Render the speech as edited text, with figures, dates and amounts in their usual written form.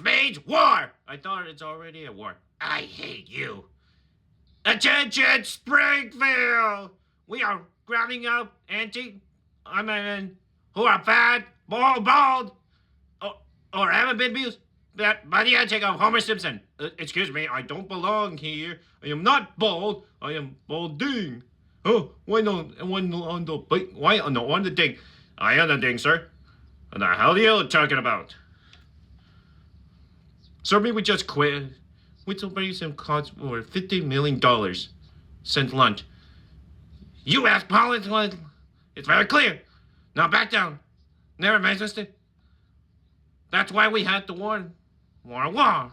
This means war! I thought it's already a war. I hate you. Attention, Springfield! We are grounding up who are fat, bald, or haven't been abused by the antic of Homer Simpson. Excuse me, I don't belong here. I am not bald. I am balding. Oh, why not on the ding? I am the ding, sir. What the hell are you talking about? Sir, we just quit. We told some cost over $50 million. Sent lunch. You asked politics. It's very clear. Now back down. Never mind, sister. That's why we had to war. War.